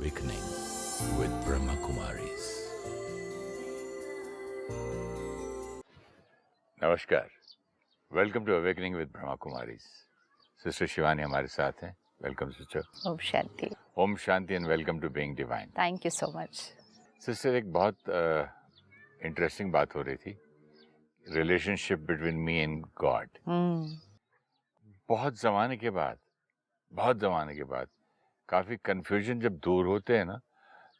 Awakening with Brahma Kumaris. नमस्कार, welcome to awakening with Brahma Kumaris. Sister Shivani हमारे साथ हैं। Welcome sister. ओम शांति। ओम शांति and welcome to being divine. Thank you so much. Sister, एक बहुत इंटरेस्टिंग बात हो रही थी, relationship between me and God. बहुत ज़माने के बाद काफ़ी कन्फ्यूजन जब दूर होते हैं ना,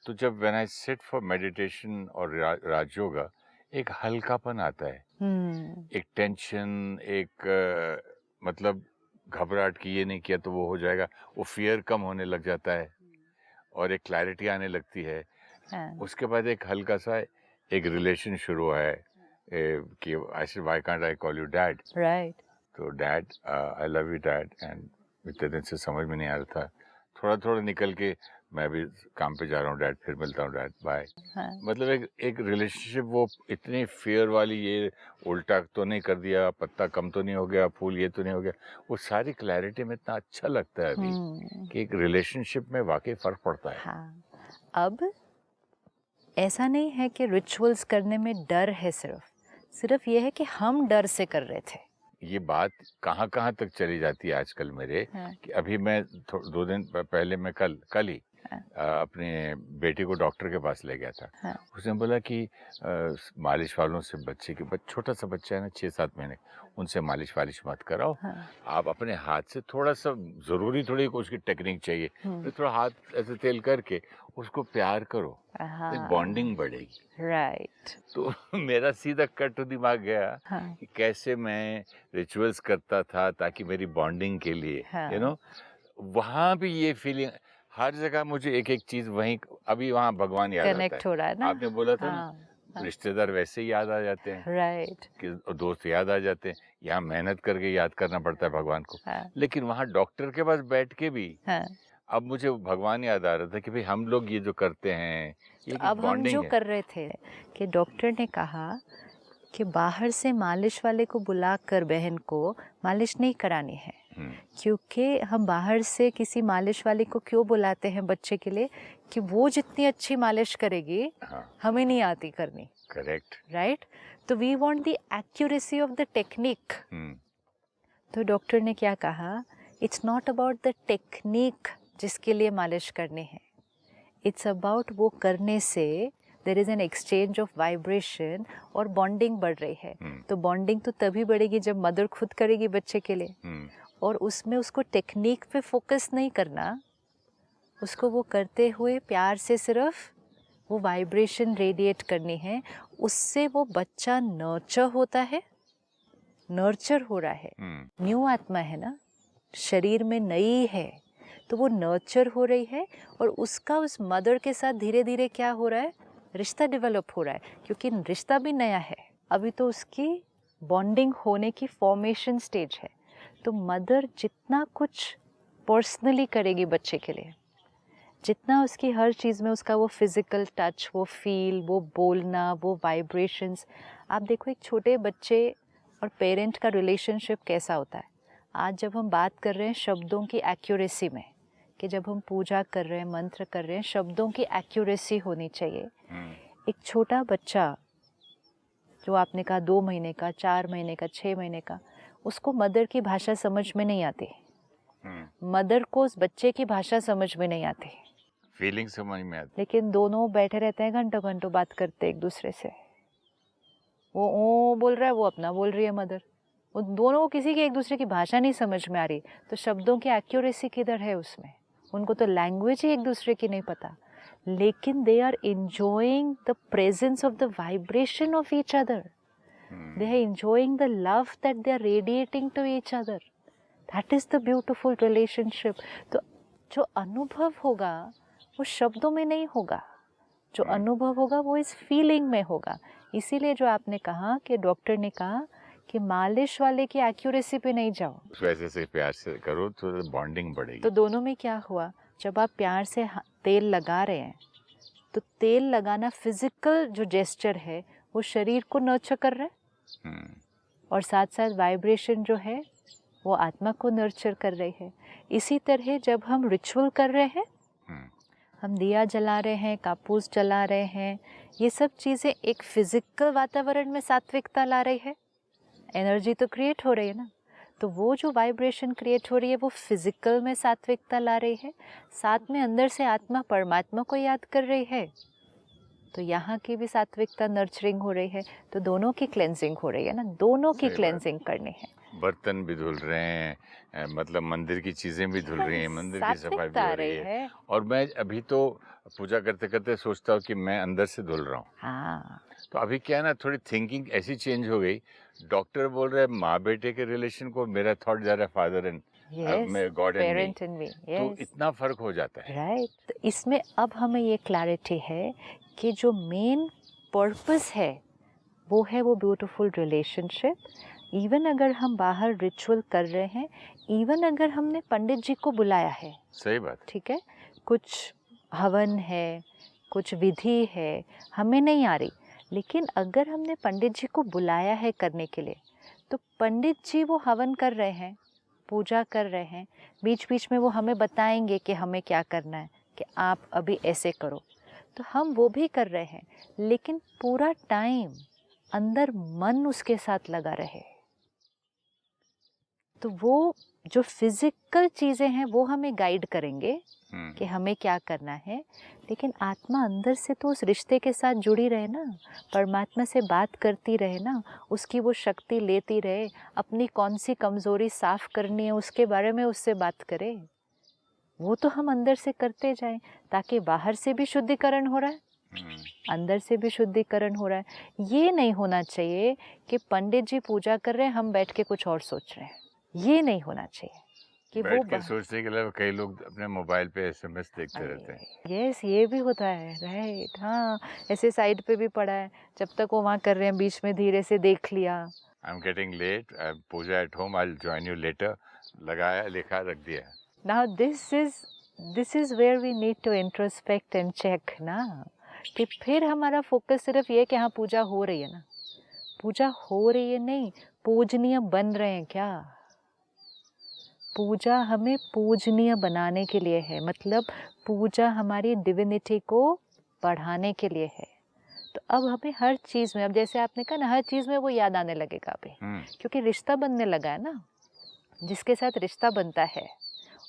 तो जब when I sit for meditation और राजयोगा, एक हल्कापन आता है, एक टेंशन, एक मतलब घबराहट की ये नहीं किया तो वो हो जाएगा, वो फियर कम होने लग जाता है और एक क्लैरिटी आने लगती है। उसके बाद एक हल्का सा एक रिलेशन शुरू हुआ है कि I said why can't I call you dad. Right. तो dad, I love you dad. And इतने दिन से समझ में नहीं आ रहा था, थोड़ा निकल के मैं भी काम पे जा रहा हूँ डैड, फिर मिलता हूँ डैड, बाय। मतलब एक रिलेशनशिप, वो इतनी फियर वाली, ये उल्टा तो नहीं कर दिया, पत्ता कम तो नहीं हो गया, फूल ये तो नहीं हो गया, वो सारी क्लैरिटी में इतना अच्छा लगता है अभी कि एक रिलेशनशिप में वाकई फर्क पड़ता है। हाँ, अब ऐसा नहीं है कि रिचुअल्स करने में डर है, सिर्फ ये है कि हम डर से कर रहे थे। ये बात कहाँ तक चली जाती है आजकल मेरे, कि अभी मैं 2 दिन पहले मैं कल ही अपने बेटे को डॉक्टर के पास ले गया था। उसने बोला कि मालिश वालों से बच्चे के, छोटा सा बच्चा है ना, 6-7 महीने, उनसे मालिश वालिश मत कराओ। आप अपने हाथ से थोड़ा सा, जरूरी थोड़ी उसकी टेक्निक चाहिए, तो थोड़ा हाथ ऐसे तेल करके उसको प्यार करो, तो बॉन्डिंग बढ़ेगी। राइट। तो मेरा सीधा कट टू दिमाग गया कि कैसे मैं रिचुअल्स करता था ताकि मेरी बॉन्डिंग के लिए, वहाँ भी ये फीलिंग, हर जगह मुझे एक चीज वहीं, अभी वहाँ भगवान याद आता है। कनेक्ट हो रहा है ना। आपने बोला था ना, रिश्तेदार वैसे ही याद आ जाते हैं, राइट, कि दोस्त याद आ जाते हैं। यहाँ मेहनत करके याद करना पड़ता है भगवान को, लेकिन वहाँ डॉक्टर के पास बैठ के भी अब मुझे भगवान याद आ रहा था कि भाई हम लोग ये जो करते हैं, ये तो अब हम जो कर रहे थे कि डॉक्टर ने कहा कि बाहर से मालिश वाले को बुलाकर बहन को मालिश नहीं करानी है, क्योंकि हम बाहर से किसी मालिश वाले को क्यों बुलाते हैं बच्चे के लिए, कि वो जितनी अच्छी मालिश करेगी हमें नहीं आती करनी। Correct, right. तो we want the accuracy of the technique. तो डॉक्टर ने क्या कहा, it's not about the technique जिसके लिए मालिश करनी है, इट्स अबाउट वो करने से there is an exchange of vibration और बॉन्डिंग बढ़ रही है। तो बॉन्डिंग तो तभी बढ़ेगी जब मदर खुद करेगी बच्चे के लिए, और उसमें उसको टेक्निक पे फोकस नहीं करना, उसको वो करते हुए प्यार से सिर्फ वो वाइब्रेशन रेडिएट करनी है। उससे वो बच्चा नर्चर होता है, नर्चर हो रहा है। न्यू आत्मा है ना, शरीर में नई है, तो वो नर्चर हो रही है, और उसका उस मदर के साथ धीरे धीरे क्या हो रहा है, रिश्ता डेवलप हो रहा है, क्योंकि रिश्ता भी नया है, अभी तो उसकी बॉन्डिंग होने की फॉर्मेशन स्टेज है। तो मदर जितना कुछ पर्सनली करेगी बच्चे के लिए, जितना उसकी हर चीज़ में उसका वो फिज़िकल टच, वो फील, वो बोलना, वो वाइब्रेशंस, आप देखो एक छोटे बच्चे और पेरेंट का रिलेशनशिप कैसा होता है। आज जब हम बात कर रहे हैं शब्दों की एक्यूरेसी में, कि जब हम पूजा कर रहे हैं, मंत्र कर रहे हैं, शब्दों की एक्यूरेसी होनी चाहिए। एक छोटा बच्चा जो आपने कहा 2 महीने का, 4 महीने का, 6 महीने का, उसको मदर की भाषा समझ में नहीं आती, मदर को उस बच्चे की भाषा समझ में नहीं आती, फीलिंग समझ में आती, लेकिन दोनों बैठे रहते हैं, घंटों बात करते एक दूसरे से। वो ओ बोल रहा है, वो अपना बोल रही है मदर, वो दोनों को किसी की एक दूसरे की भाषा नहीं समझ में आ रही, तो शब्दों की एक्यूरेसी किधर है उसमें? उनको तो लैंग्वेज ही एक दूसरे की नहीं पता, लेकिन they are enjoying the presence of the vibration of each other, they are enjoying the love that they are radiating to each other. That is the beautiful relationship. तो जो अनुभव होगा वो शब्दों में नहीं होगा, जो अनुभव होगा वो इस फीलिंग में होगा। इसीलिए जो आपने कहा कि डॉक्टर ने कहा कि मालिश वाले की एक्यूरेसी पे नहीं जाओ, वैसे से प्यार से करो तो बॉन्डिंग बढ़ेगी। तो दोनों में क्या हुआ, जब आप प्यार से तेल लगा रहे हैं, तो तेल लगाना फिजिकल जो जेस्चर है वो शरीर को नर्चर कर रहा है, और साथ साथ वाइब्रेशन जो है वो आत्मा को नर्चर कर रही है। इसी तरह जब हम रिचुअल कर रहे हैं, हम दिया जला रहे हैं, कापूस जला रहे हैं, ये सब चीज़ें एक फिजिकल वातावरण में सात्विकता ला रही है, एनर्जी तो क्रिएट हो रही है ना, तो वो जो वाइब्रेशन क्रिएट हो रही है वो फिजिकल में सात्विकता ला रही है, साथ में अंदर से आत्मा परमात्मा को याद कर रही है, तो यहाँ की भी सात्विकता नर्चरिंग हो रही है, तो दोनों की क्लेंजिंग हो रही है ना, दोनों की क्लेंजिंग करनी है। बर्तन भी धुल रहे हैं, मतलब मंदिर की चीजें भी धुल रही हैं, मंदिर की सफाई भी हो रही है। और मैं अभी तो पूजा करते करते सोचता हूँ कि मैं अंदर से धुल रहा हूँ। हाँ, तो अभी क्या है ना, थोड़ी थिंकिंग ऐसी चेंज हो गई, डॉक्टर बोल रहे हैं माँ बेटे के रिलेशन को, मेरा थॉट जा रहा है father and God and me, तो इतना फर्क हो जाता है, राइट। तो इसमें अब हमें ये क्लैरिटी है कि जो मेन पर्पस है वो है वो ब्यूटीफुल रिलेशनशिप। इवन अगर हम बाहर रिचुअल कर रहे हैं, इवन अगर हमने पंडित जी को बुलाया है, सही बात, ठीक है, कुछ हवन है, कुछ विधि है, हमें नहीं आ रही, लेकिन अगर हमने पंडित जी को बुलाया है करने के लिए, तो पंडित जी वो हवन कर रहे हैं, पूजा कर रहे हैं, बीच बीच में वो हमें बताएंगे कि हमें क्या करना है, कि आप अभी ऐसे करो, तो हम वो भी कर रहे हैं, लेकिन पूरा टाइम अंदर मन उसके साथ लगा रहे, तो वो जो फिजिकल चीज़ें हैं वो हमें गाइड करेंगे कि हमें क्या करना है, लेकिन आत्मा अंदर से तो उस रिश्ते के साथ जुड़ी रहे ना, परमात्मा से बात करती रहे ना, उसकी वो शक्ति लेती रहे, अपनी कौन सी कमज़ोरी साफ़ करनी है उसके बारे में उससे बात करे, वो तो हम अंदर से करते जाएं, ताकि बाहर से भी शुद्धिकरण हो रहा है, अंदर से भी शुद्धिकरण हो रहा है। ये नहीं होना चाहिए कि पंडित जी पूजा कर रहे हैं, हम बैठ के कुछ और सोच रहे हैं, ये नहीं होना चाहिए कि बैठ वो के सोचने के अलावा कई लोग अपने मोबाइल पे एसएमएस देखते रहते हैं। यस, ये भी होता है, राइट, हाँ, ऐसे साइड पे भी पड़ा है, जब तक वो वहाँ कर रहे हैं बीच में धीरे से देख लिया, I am getting late, puja at home, I will join you later, लगाया, लिखा, रख दिया। Now this is where we need to introspect and check ना, कि फिर हमारा फोकस सिर्फ ये कि हाँ पूजा हो रही है ना, पूजा हो रही है नहीं, पूजनीय बन रहे हैं क्या, पूजा हमें पूजनीय बनाने के लिए है, मतलब पूजा हमारी डिविनिटी को बढ़ाने के लिए है। तो अब हमें हर चीज़ में, अब जैसे आपने कहा ना, हर चीज़ में वो याद आने लगेगा अभी, क्योंकि रिश्ता बनने लगा है ना, जिसके साथ रिश्ता बनता है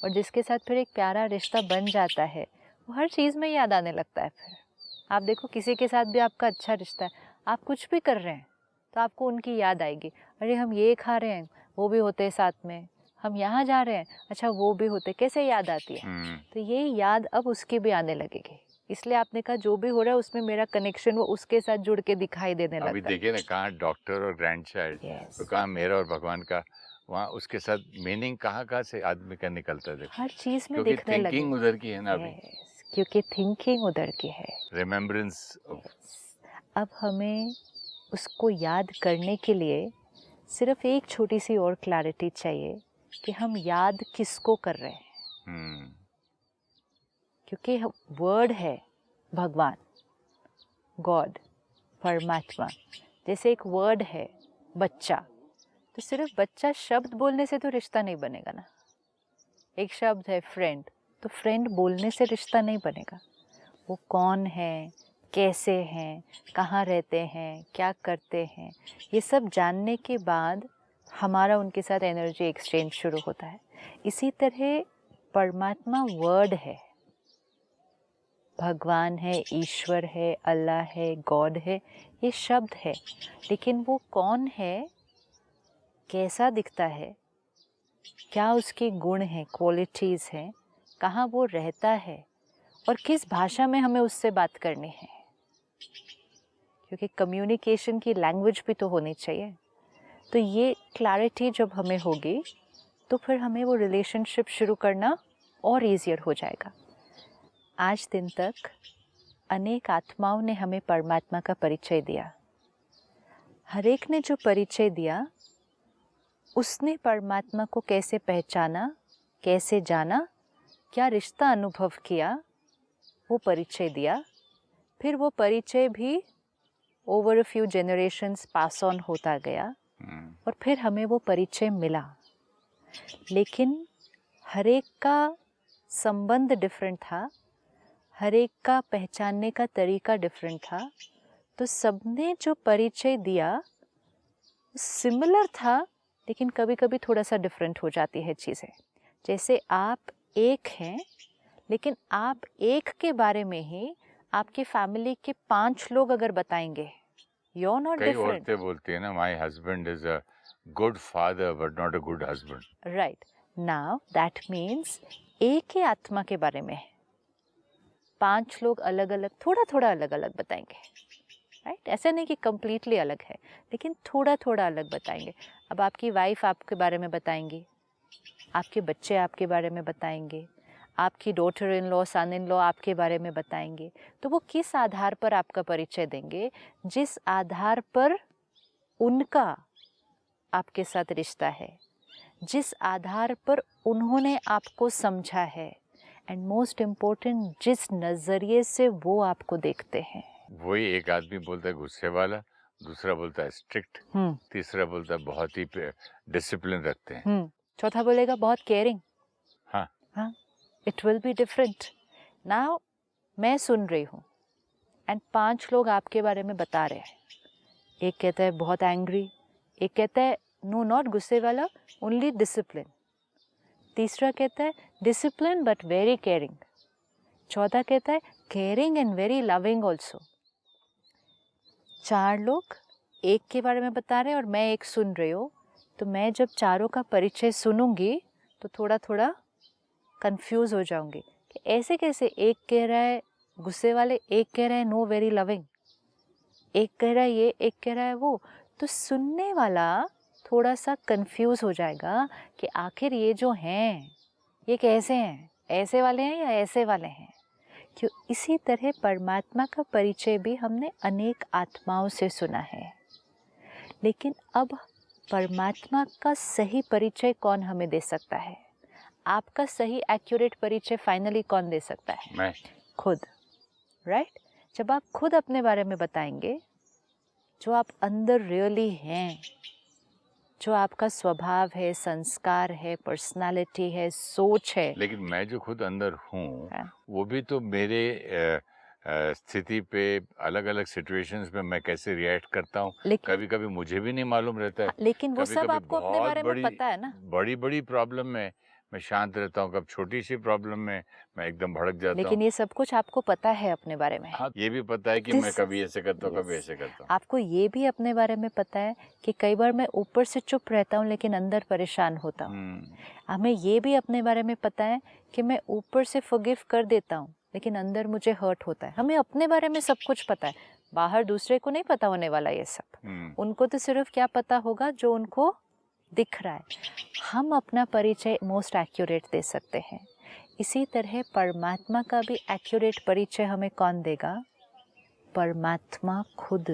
और जिसके साथ फिर एक प्यारा रिश्ता बन जाता है, वो हर चीज़ में याद आने लगता है। फिर आप देखो, किसी के साथ भी आपका अच्छा रिश्ता है, आप कुछ भी कर रहे हैं तो आपको उनकी याद आएगी, अरे हम ये खा रहे हैं वो भी होते साथ में, हम यहाँ जा रहे हैं, अच्छा वो भी होते, कैसे याद आती है, तो ये याद अब उसकी भी आने लगेगी। इसलिए आपने कहा जो भी हो रहा है उसमें मेरा कनेक्शन वो उसके साथ जुड़ के दिखाई देने लगता है। अभी देखिए ना, कहाँ डॉक्टर और ग्रैंड चाइल्ड, तो कहाँ मेरा और भगवान का, वहाँ उसके साथ मीनिंग कहाँ से आदमी का निकलता है, हर चीज में क्योंकि दिखने लगे, थिंकिंग उधर की है ना अभी, क्योंकि थिंकिंग उधर की है, रिमेम्बरेंस। अब हमें उसको याद करने के लिए सिर्फ एक छोटी सी और क्लैरिटी चाहिए कि हम याद किसको कर रहे हैं, क्योंकि वर्ड है भगवान, गॉड, परमात्मा, जैसे एक वर्ड है बच्चा, तो सिर्फ बच्चा शब्द बोलने से तो रिश्ता नहीं बनेगा ना, एक शब्द है फ्रेंड, तो फ्रेंड बोलने से रिश्ता नहीं बनेगा, वो कौन है, कैसे हैं, कहाँ रहते हैं, क्या करते हैं, ये सब जानने के बाद हमारा उनके साथ एनर्जी एक्सचेंज शुरू होता है। इसी तरह परमात्मा वर्ड है, भगवान है, ईश्वर है, अल्लाह है, गॉड है, ये शब्द है, लेकिन वो कौन है, कैसा दिखता है, क्या उसके गुण हैं, क्वालिटीज़ हैं, कहाँ वो रहता है और किस भाषा में हमें उससे बात करनी है, क्योंकि कम्युनिकेशन की लैंग्वेज भी तो होनी चाहिए। तो ये क्लैरिटी जब हमें होगी तो फिर हमें वो रिलेशनशिप शुरू करना और ईजियर हो जाएगा। आज दिन तक अनेक आत्माओं ने हमें परमात्मा का परिचय दिया, हर एक ने जो परिचय दिया उसने परमात्मा को कैसे पहचाना, कैसे जाना, क्या रिश्ता अनुभव किया, वो परिचय दिया, फिर वो परिचय भी over a few generations pass on होता गया और फिर हमें वो परिचय मिला, लेकिन हर एक का संबंध डिफरेंट था, हर एक का पहचानने का तरीका डिफरेंट था, तो सबने जो परिचय दिया सिमिलर था, लेकिन कभी कभी थोड़ा सा डिफरेंट हो जाती है चीज़ें। जैसे आप एक हैं, लेकिन आप एक के बारे में ही आपकी फैमिली के 5 लोग अगर बताएंगे, यू आर नॉट कई डिफरेंट। औरतें बोलती है ना, my husband is a good father but not a good husband. Right, now that means एक ही आत्मा के बारे में 5 लोग अलग अलग, थोड़ा थोड़ा अलग अलग बताएंगे, राइट? ऐसा नहीं कि कंप्लीटली अलग है, लेकिन थोड़ा थोड़ा अलग बताएंगे। अब आपकी वाइफ आपके बारे में बताएंगी, आपके बच्चे आपके बारे में बताएंगे, आपकी daughter in law, son in law आपके बारे में बताएंगे। तो वो किस आधार पर आपका परिचय देंगे? जिस आधार पर उनका आपके साथ रिश्ता है, जिस आधार पर उन्होंने आपको समझा है, एंड मोस्ट इम्पोर्टेंट जिस नज़रिए से वो आपको देखते हैं। वही एक आदमी बोलता है गुस्से वाला, दूसरा बोलता है स्ट्रिक्ट, तीसरा बोलता है बहुत ही डिसिप्लिन रखते हैं। चौथा बोलेगा बहुत केयरिंग। हाँ, हाँ, it will be different. Now मैं सुन रही हूँ एंड 5 लोग आपके बारे में बता रहे हैं। एक कहता है बहुत एंग्री, एक कहता है नो नॉट गुस्से वाला, ओनली डिसिप्लिन, तीसरा कहता है डिसिप्लिन बट वेरी केयरिंग, चौथा कहता है caring and very loving also. 4 लोग एक के बारे में बता रहे हैं और मैं एक सुन रही हूँ। तो मैं जब चारों का परिचय सुनूंगी तो थोड़ा थोड़ा कंफ्यूज हो जाऊंगी कि ऐसे कैसे, एक कह रहा है गुस्से वाले, एक कह रहा है नो वेरी लविंग, एक कह रहा है ये, एक कह रहा है वो। तो सुनने वाला थोड़ा सा कंफ्यूज हो जाएगा कि आखिर ये जो हैं ये कैसे हैं, ऐसे वाले हैं या ऐसे वाले हैं। क्यों? इसी तरह परमात्मा का परिचय भी हमने अनेक आत्माओं से सुना है, लेकिन अब परमात्मा का सही परिचय कौन हमें दे सकता है? आपका सही एक्यूरेट परिचय फाइनली कौन दे सकता है? मैं खुद, राइट? जब आप खुद अपने बारे में बताएंगे, जो आप अंदर रियली हैं, जो आपका स्वभाव है, संस्कार है, पर्सनालिटी है, सोच है। लेकिन मैं जो खुद अंदर हूँ, हाँ। वो भी तो मेरे स्थिति पे, अलग अलग सिचुएशंस में मैं कैसे रिएक्ट करता हूँ, लेकिन कभी कभी मुझे भी नहीं मालूम रहता है। लेकिन वो कभी सब कभी आपको अपने बहुत बारे में पता है ना। बड़ी बड़ी प्रॉब्लम में मैं शांत रहता हूँ, कब छोटी सी प्रॉब्लम में मैं एकदम भड़क जाता हूँ। लेकिन ये सब कुछ आपको पता है अपने बारे में। हाँ, ये भी पता है कि मैं कभी ऐसे करता हूँ, कभी ऐसे करता हूँ। आपको ये भी अपने बारे में पता है कि कई बार मैं ऊपर से चुप रहता हूँ लेकिन अंदर परेशान होता हूँ। हमें ये भी अपने बारे में पता है कि मैं ऊपर से फॉरगिव कर देता हूँ लेकिन अंदर मुझे हर्ट होता है। हमें अपने बारे में सब कुछ पता है, बाहर दूसरे को नहीं पता होने वाला ये सब। उनको तो सिर्फ क्या पता होगा जो उनको दिख रहा है। हम अपना परिचय मोस्ट एक्यूरेट दे सकते हैं। इसी तरह परमात्मा का भी एक्यूरेट परिचय हमें कौन देगा? परमात्मा खुद।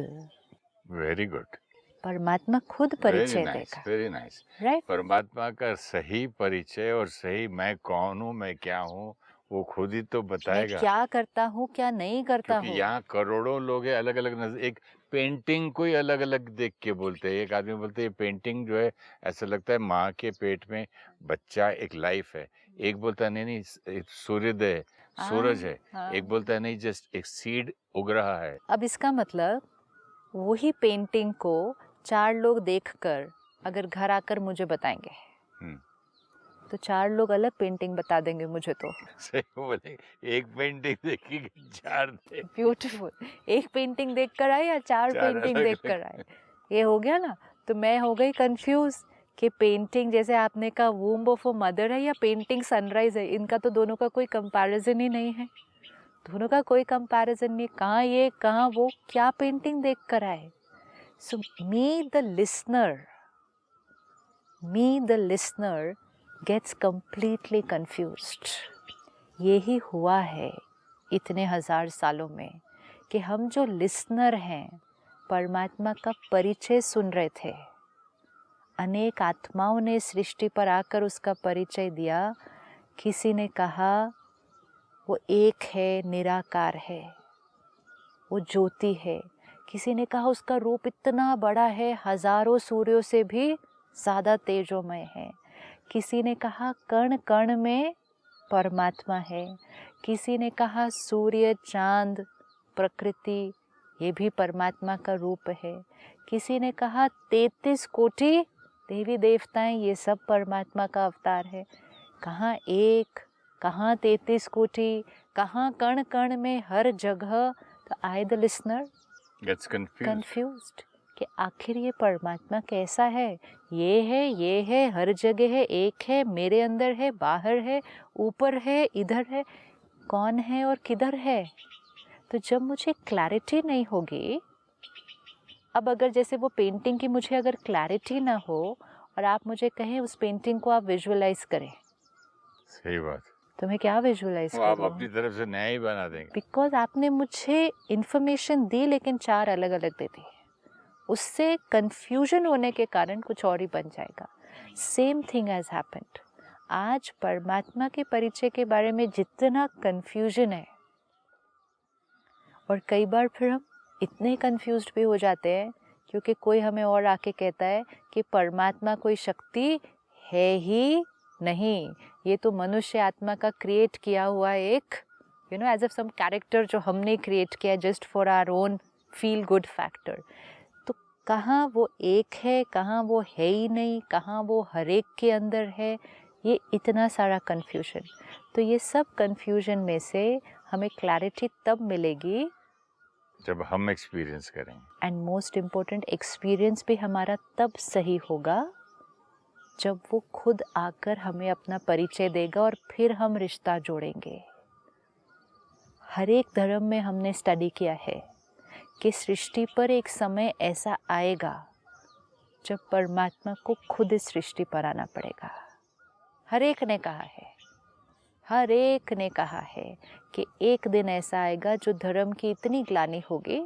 Very good. परमात्मा खुद परिचय देगा। Very nice. राइट? परमात्मा का सही परिचय और सही मैं कौन हूँ, मैं क्या हूँ, वो खुद ही तो मैं बताएगा। क्या करता हूँ, क्या नहीं करता क्योंकि हूँ। यहाँ करोड़ों लोग हैं, अलग अलग नजर, एक पेंटिंग को ही अलग अलग देख के बोलते हैं। एक आदमी बोलते हैं ये पेंटिंग जो है, ऐसा लगता है माँ के पेट में बच्चा एक लाइफ है। एक बोलता है नहीं नहीं, एक सूर्योदय है, सूरज है। एक बोलता है नहीं, जस्ट एक सीड उग रहा है। अब इसका मतलब वही पेंटिंग को 4 लोग देखकर अगर घर आकर मुझे बताएंगे तो 4 लोग अलग पेंटिंग बता देंगे मुझे। तो सही बोले, एक पेंटिंग देखी कि 4 थे। ब्यूटीफुल। एक पेंटिंग देखकर आए या 4 पेंटिंग अलग देखकर अलग। आए, ये हो गया ना। तो मैं हो गई कंफ्यूज कि पेंटिंग जैसे आपने कहा वूम्ब ऑफ अ मदर है या पेंटिंग सनराइज है, इनका तो दोनों का कोई कंपैरिजन ही नहीं है। दोनों का कोई कंपैरिजन नहीं, कहाँ ये कहाँ वो, क्या पेंटिंग देख कर आए। So me the listener gets completely confused. यही हुआ है इतने 1000 सालों में कि हम जो लिसनर हैं परमात्मा का परिचय सुन रहे थे। अनेक आत्माओं ने सृष्टि पर आकर उसका परिचय दिया। किसी ने कहा वो एक है, निराकार है, वो ज्योति है। किसी ने कहा उसका रूप इतना बड़ा है, हजारों सूर्यों से भी ज़्यादा तेजोमय है। किसी ने कहा कण कण में परमात्मा है। किसी ने कहा सूर्य, चांद, प्रकृति ये भी परमात्मा का रूप है। किसी ने कहा 33 कोटि देवी देवताएं ये सब परमात्मा का अवतार है। कहाँ एक, कहाँ 33 कोटि, कहाँ कण कण में, हर जगह। तो I the listener Gets confused. Confused कि आखिर ये परमात्मा कैसा है। ये है, हर जगह है, एक है, मेरे अंदर है, बाहर है, ऊपर है, इधर है, कौन है और किधर है। तो जब मुझे क्लैरिटी नहीं होगी, अब अगर जैसे वो पेंटिंग की मुझे अगर क्लैरिटी ना हो और आप मुझे कहें उस पेंटिंग को आप विजुअलाइज करें, सही बात। तो मैं क्या विजुअलाइज वो आप करूं? अपनी तरफ से नया ही बना देंगे। बिकॉज आपने मुझे इन्फॉर्मेशन दी लेकिन 4 अलग अलग दे दी, उससे कंफ्यूजन होने के कारण कुछ और ही बन जाएगा। Same thing has happened. आज परमात्मा के परिचय के बारे में जितना कंफ्यूजन है, और कई बार फिर हम इतने कंफ्यूज्ड भी हो जाते हैं क्योंकि कोई हमें और आके कहता है कि परमात्मा कोई शक्ति है ही नहीं, ये तो मनुष्य आत्मा का क्रिएट किया हुआ एक एज अ सम कैरेक्टर जो हमने क्रिएट किया just for our own feel good factor. तो कहाँ वो एक है, कहाँ वो है ही नहीं, कहाँ वो हर एक के अंदर है, ये इतना सारा कन्फ्यूजन। तो ये सब कन्फ्यूजन में से हमें क्लैरिटी तब मिलेगी जब हम एक्सपीरियंस करेंगे। एंड मोस्ट इम्पोर्टेंट, एक्सपीरियंस भी हमारा तब सही होगा जब वो खुद आकर हमें अपना परिचय देगा और फिर हम रिश्ता जोड़ेंगे। हर एक धर्म में हमने स्टडी किया है कि सृष्टि पर एक समय ऐसा आएगा जब परमात्मा को खुद इस सृष्टि पर आना पड़ेगा। हर एक ने कहा है, हर एक ने कहा है कि एक दिन ऐसा आएगा जो धर्म की इतनी ग्लानि होगी,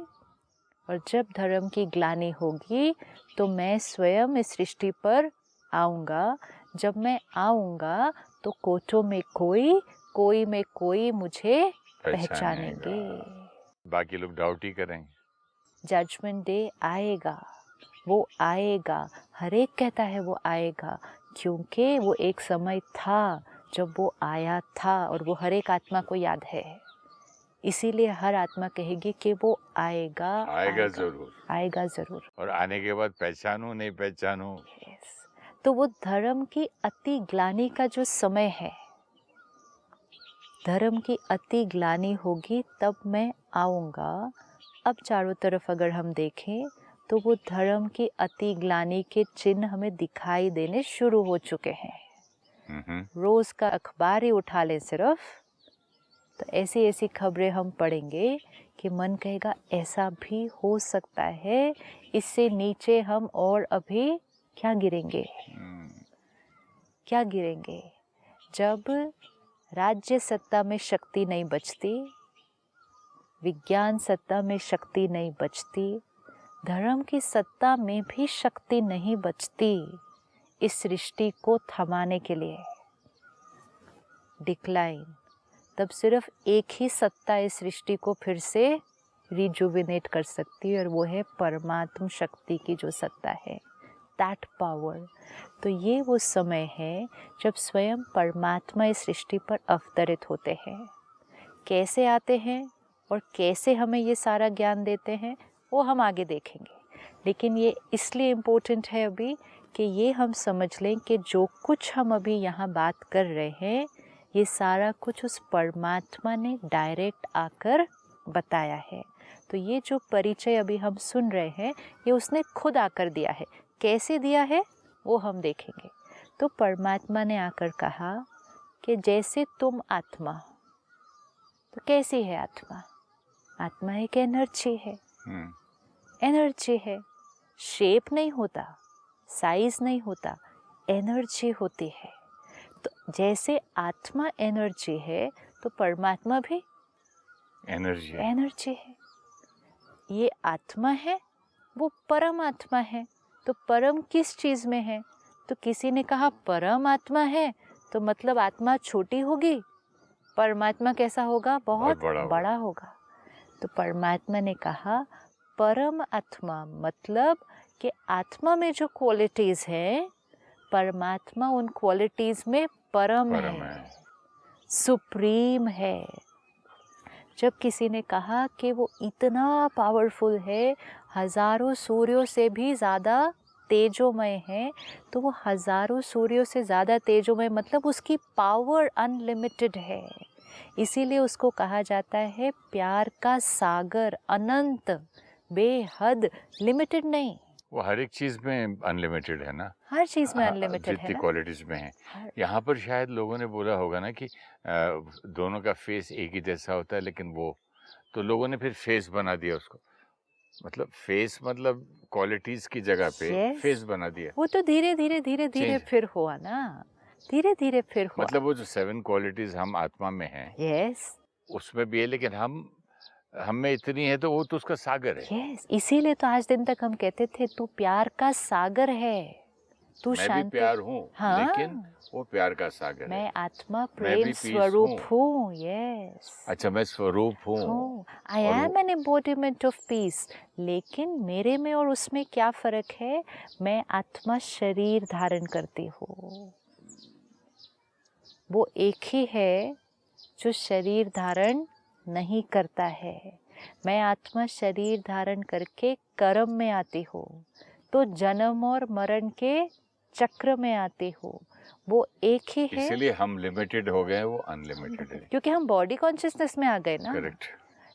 और जब धर्म की ग्लानि होगी तो मैं स्वयं इस सृष्टि पर आऊँगा। जब मैं आऊँगा तो कोटों में कोई, कोई में कोई मुझे पहचानेंगे। बाकी लोग डाउट ही करेंगे। जजमेंट डे आएगा, वो आएगा, हर एक कहता है वो आएगा, क्योंकि वो एक समय था जब वो आया था और वो हर एक आत्मा को याद है। इसीलिए हर आत्मा कहेगी कि वो आएगा, आएगा जरूर, आएगा जरूर। और आने के बाद पहचानूं नहीं पहचानूं। yes. तो वो धर्म की अति ग्लानि का जो समय है, धर्म की अति ग्लानि होगी तब मैं आऊँगा। अब चारों तरफ अगर हम देखें तो वो धर्म की अति ग्लानि के चिन्ह हमें दिखाई देने शुरू हो चुके हैं। रोज का अखबार ही उठा लें सिर्फ, तो ऐसी ऐसी खबरें हम पढ़ेंगे कि मन कहेगा ऐसा भी हो सकता है, इससे नीचे हम और अभी क्या गिरेंगे, क्या गिरेंगे। जब राज्य सत्ता में शक्ति नहीं बचती, विज्ञान सत्ता में शक्ति नहीं बचती, धर्म की सत्ता में भी शक्ति नहीं बचती इस सृष्टि को थमाने के लिए, डिक्लाइन, तब सिर्फ एक ही सत्ता इस सृष्टि को फिर से रिजुविनेट कर सकती है, और वो है परमात्म शक्ति की जो सत्ता है, दैट पावर। तो ये वो समय है जब स्वयं परमात्मा इस सृष्टि पर अवतरित होते हैं। कैसे आते हैं और कैसे हमें ये सारा ज्ञान देते हैं वो हम आगे देखेंगे, लेकिन ये इसलिए इम्पोर्टेंट है अभी कि ये हम समझ लें कि जो कुछ हम अभी यहाँ बात कर रहे हैं ये सारा कुछ उस परमात्मा ने डायरेक्ट आकर बताया है। तो ये जो परिचय अभी हम सुन रहे हैं ये उसने खुद आकर दिया है। कैसे दिया है वो हम देखेंगे। तो परमात्मा ने आकर कहा कि जैसे तुम आत्मा, तो कैसी है आत्मा? आत्मा एक एनर्जी है, एनर्जी है, शेप नहीं होता, साइज नहीं होता, एनर्जी होती है। तो जैसे आत्मा एनर्जी है तो परमात्मा भी एनर्जी है। ये आत्मा है, वो परम आत्मा है। तो परम किस चीज में है? तो किसी ने कहा परम आत्मा है तो मतलब आत्मा छोटी होगी, परमात्मा कैसा होगा? बहुत बड़ा होगा। तो परमात्मा ने कहा परम आत्मा मतलब कि आत्मा में जो क्वालिटीज हैं परमात्मा उन क्वालिटीज में परम है, सुप्रीम है। जब किसी ने कहा कि वो इतना पावरफुल है, हजारों सूर्यों से भी ज़्यादा तेजोमय है, तो वो हजारों सूर्यों से ज़्यादा तेजोमय मतलब उसकी पावर अनलिमिटेड है। इसीलिए उसको कहा जाता है प्यार का सागर, अनंत, बेहद, लिमिटेड नहीं। वो हर एक चीज में अनलिमिटेड है ना, हर चीज़ में अनलिमिटेड है जितनी ना। क्वालिटीज में है। हर- यहाँ पर शायद लोगों ने बोला होगा ना कि दोनों का फेस एक ही जैसा होता है, लेकिन वो तो लोगों ने फिर फेस बना दिया उसको, मतलब फेस मतलब क्वालिटीज की जगह पे Yes, फेस बना दिया। वो तो धीरे धीरे धीरे धीरे चेंज, फिर हुआ ना, धीरे धीरे फिर हुआ। मतलब वो जो 7 क्वालिटीज हम आत्मा में हैं यस उसमें भी है, लेकिन हम में इतनी है तो वो तो उसका सागर है। यस, इसीलिए तो आज दिन तक हम कहते थे तू प्यार का सागर है, तू मैं भी शांति। प्यार हूँ, लेकिन हाँ, वो प्यार का सागर है। मैं आत्मा मैं प्रेम भी पीस स्वरूप हूँ। हूँ। यस, अच्छा, मैं स्वरूप हूँ। हूँ, आई और am an embodiment of peace. लेकिन मेरे में और उसमें क्या फर्क है? मैं आत्मा शरीर धारण करती हूँ, वो एक ही है जो शरीर धारण नहीं करता है। मैं आत्मा शरीर धारण करके कर्म में आती हूँ, तो जन्म और मरण के चक्र में आती हूँ। वो एक ही है, इसीलिए हम लिमिटेड हो गए, वो अनलिमिटेड है। क्योंकि हम बॉडी कॉन्शियसनेस में आ गए ना। करेक्ट।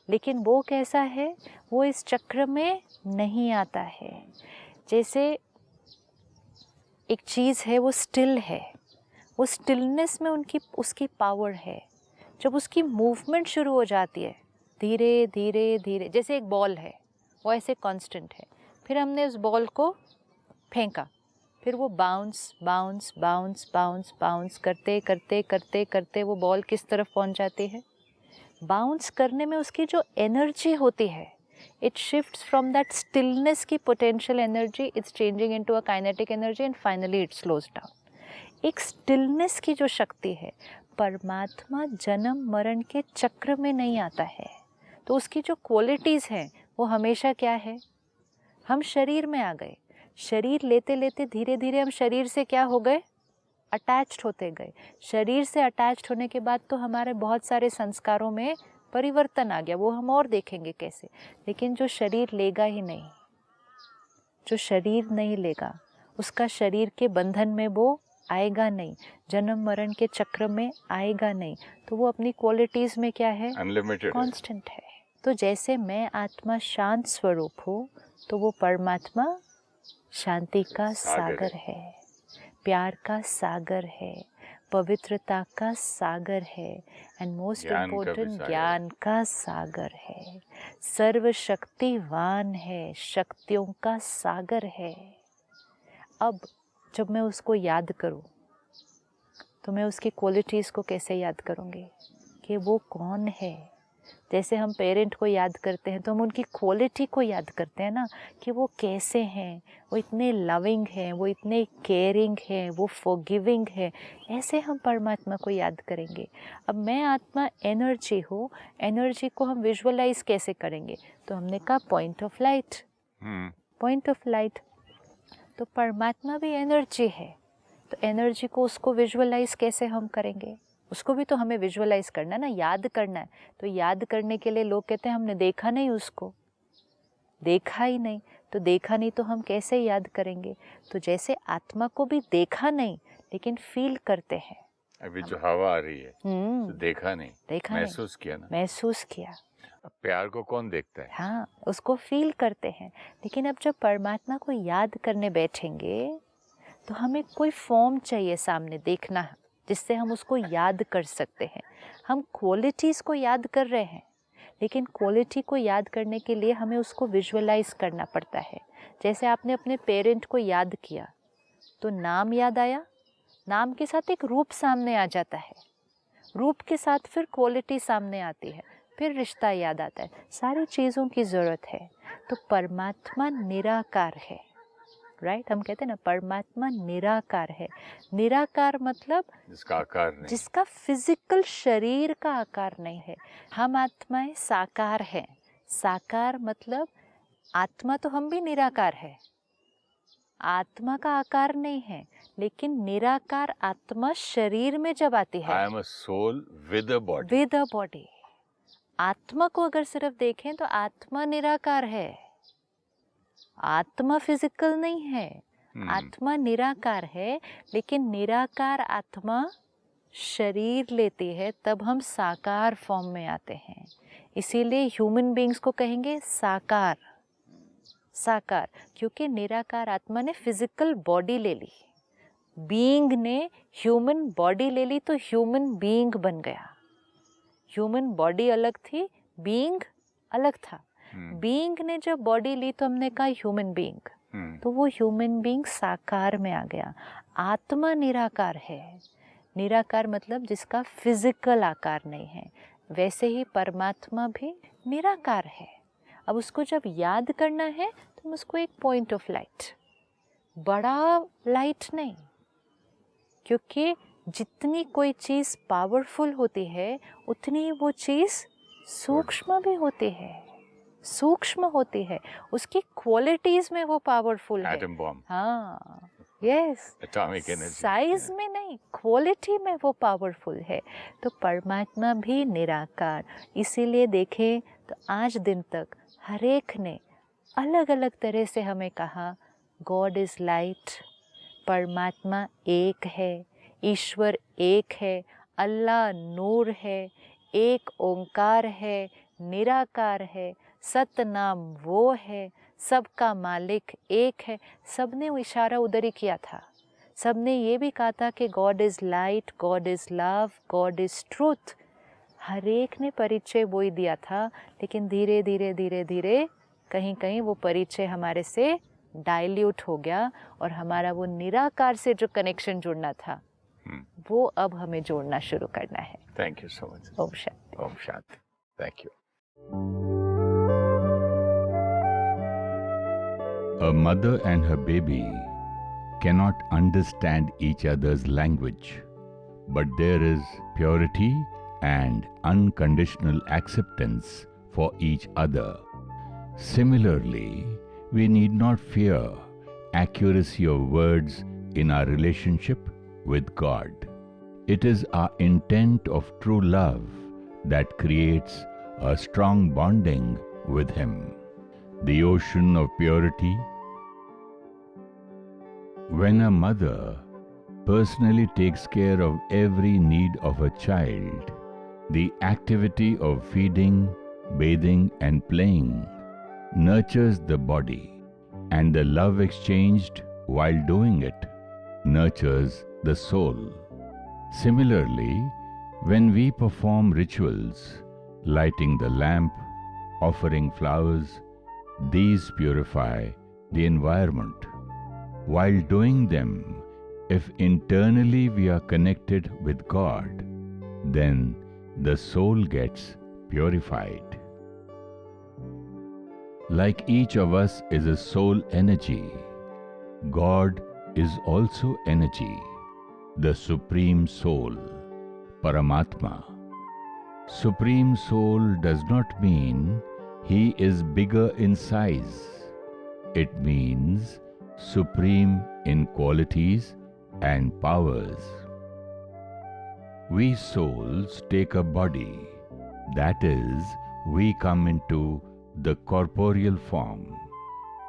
लेकिन वो कैसा है? वो इस चक्र में नहीं आता है। जैसे एक चीज़ है, वो स्टिल है, वो स्टिलनेस में उसकी पावर है। जब उसकी मूवमेंट शुरू हो जाती है धीरे धीरे धीरे, जैसे एक बॉल है वो ऐसे कांस्टेंट है, फिर हमने उस बॉल को फेंका, फिर वो bounce bounce bounce bounce bounce करते करते करते करते वो बॉल किस तरफ पहुंच जाती है? बाउंस करने में उसकी जो एनर्जी होती है, it shifts from that stillness की potential energy, it's changing into a kinetic energy and finally it slows down. एक स्टिलनेस की जो शक्ति है, परमात्मा जन्म मरण के चक्र में नहीं आता है, तो उसकी जो क्वालिटीज़ हैं वो हमेशा क्या है? हम शरीर में आ गए, शरीर लेते लेते धीरे धीरे हम शरीर से क्या हो गए? अटैच्ड होते गए। शरीर से अटैच्ड होने के बाद तो हमारे बहुत सारे संस्कारों में परिवर्तन आ गया, वो हम और देखेंगे कैसे। लेकिन जो शरीर लेगा ही नहीं, जो शरीर नहीं लेगा, उसका शरीर के बंधन में वो आएगा नहीं, जन्म मरण के चक्र में आएगा नहीं, तो वो अपनी क्वालिटीज़ में क्या है? अनलिमिटेड है। कांस्टेंट है। तो जैसे मैं आत्मा शांत स्वरूप हूँ, तो वो परमात्मा शांति का सागर है, प्यार का सागर है, पवित्रता का सागर है, एंड मोस्ट इम्पोर्टेंट ज्ञान का सागर है, सर्वशक्तिवान है, शक्तियों का सागर है। अब जब मैं उसको याद करूं, तो मैं उसकी क्वालिटीज़ को कैसे याद करूंगी कि वो कौन है? जैसे हम पेरेंट को याद करते हैं तो हम उनकी क्वालिटी को याद करते हैं ना, कि वो कैसे हैं, वो इतने लविंग हैं, वो इतने केयरिंग हैं, वो फॉरगिविंग है। ऐसे हम परमात्मा को याद करेंगे। अब मैं आत्मा एनर्जी हूँ, एनर्जी को हम विजुअलाइज कैसे करेंगे? तो हमने कहा point of light, point of light. तो परमात्मा भी एनर्जी है, तो एनर्जी को उसको विजुअलाइज कैसे हम करेंगे? उसको भी तो हमें विजुअलाइज करना है ना, याद करना है। तो याद करने के लिए लोग कहते हैं हमने देखा नहीं, उसको देखा ही नहीं, तो देखा नहीं तो हम कैसे याद करेंगे? तो जैसे आत्मा को भी देखा नहीं लेकिन फील करते हैं। अभी जो हवा आ रही है तो देखा नहीं, देखा महसूस किया ना, महसूस किया। अब प्यार को कौन देखता है? हाँ, उसको फील करते हैं। लेकिन अब जब परमात्मा को याद करने बैठेंगे तो हमें कोई फॉर्म चाहिए सामने देखना, जिससे हम उसको याद कर सकते हैं। हम क्वालिटीज़ को याद कर रहे हैं, लेकिन क्वालिटी को याद करने के लिए हमें उसको विजुअलाइज करना पड़ता है। जैसे आपने अपने पेरेंट को याद किया तो नाम याद आया, नाम के साथ एक रूप सामने आ जाता है, रूप के साथ फिर क्वालिटी सामने आती है, फिर रिश्ता याद आता है, सारी चीज़ों की ज़रूरत है। तो परमात्मा निराकार है, राइट? हम कहते हैं ना परमात्मा निराकार है। निराकार मतलब जिसका आकार नहीं, जिसका फिजिकल शरीर का आकार नहीं है। हम आत्माएं साकार हैं। साकार मतलब आत्मा तो हम भी निराकार है, आत्मा का आकार नहीं है, लेकिन निराकार आत्मा शरीर में जब आती है, I am a soul with a body, with a body, आत्मा को अगर सिर्फ देखें तो आत्मा निराकार है, आत्मा फिजिकल नहीं है, आत्मा निराकार है। लेकिन निराकार आत्मा शरीर लेती है तब हम साकार फॉर्म में आते हैं। इसीलिए ह्यूमन बीइंग्स को कहेंगे साकार, साकार, क्योंकि निराकार आत्मा ने फिजिकल बॉडी ले ली, बीइंग ने ह्यूमन बॉडी ले ली तो ह्यूमन बीइंग बन गया। ह्यूमन बॉडी अलग थी, बीइंग अलग था। बीइंग ने जब बॉडी ली तो हमने कहा ह्यूमन बीइंग, तो वो ह्यूमन बीइंग साकार में आ गया। आत्मा निराकार है, निराकार मतलब जिसका फिजिकल आकार नहीं है। वैसे ही परमात्मा भी निराकार है। अब उसको जब याद करना है तो उसको एक पॉइंट ऑफ लाइट, बड़ा लाइट नहीं, क्योंकि जितनी कोई चीज़ पावरफुल होती है उतनी वो चीज़ सूक्ष्म भी होती है, सूक्ष्म होती है। उसकी क्वालिटीज में वो पावरफुल है। एटम बॉम्ब, हाँ, यस, एटॉमिक एनर्जी, साइज में नहीं, क्वालिटी में वो पावरफुल है। तो परमात्मा भी निराकार। इसीलिए देखें तो आज दिन तक हर एक ने अलग अलग तरह से हमें कहा गॉड इज़ लाइट, परमात्मा एक है, ईश्वर एक है, अल्लाह नूर है, एक ओंकार है, निराकार है, सतनाम वो है, सबका मालिक एक है। सब ने वो इशारा उधर ही किया था। सब ने ये भी कहा था कि God is light, God is love, God is truth. हर एक ने परिचय वो ही दिया था। लेकिन धीरे धीरे धीरे धीरे कहीं कहीं वो परिचय हमारे से डाइल्यूट हो गया और हमारा वो निराकार से जो कनेक्शन जुड़ना था वो अब हमें जोड़ना शुरू करना है। Thank you so much. ओम शांति। ओम शांति। Thank you. A mother and her baby cannot understand each other's language, but there is purity and unconditional acceptance for each other. Similarly, we need not fear accuracy of words in our relationship with God. It is our intent of true love that creates a strong bonding with Him. The ocean of purity. When a mother personally takes care of every need of a child, the activity of feeding, bathing, and playing nurtures the body, and the love exchanged while doing it nurtures the soul. Similarly, when we perform rituals, lighting the lamp, offering flowers, these purify the environment. While doing them, if internally we are connected with God, then the soul gets purified. Like each of us is a soul energy, God is also energy, the Supreme Soul, Paramatma. Supreme Soul does not mean He is bigger in size. It means supreme in qualities and powers. We souls take a body, that is, we come into the corporeal form,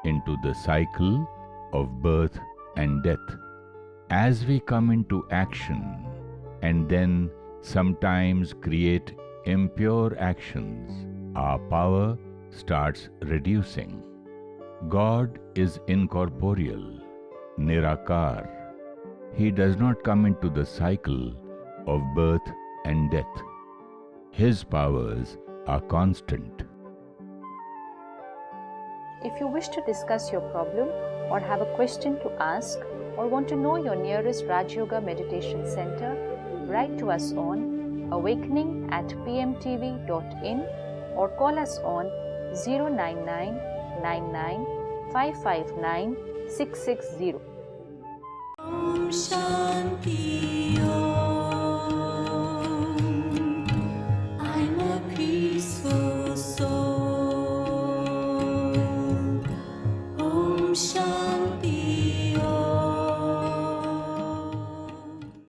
into the cycle of birth and death. As we come into action and then sometimes create impure actions, our power starts reducing. God is incorporeal, Nirakar. He does not come into the cycle of birth and death. His powers are constant. If you wish to discuss your problem or have a question to ask or want to know your nearest Raj Yoga Meditation Center, write to us on awakening@pmtv.in or call us on 09999 559 660. Om Shanti Om.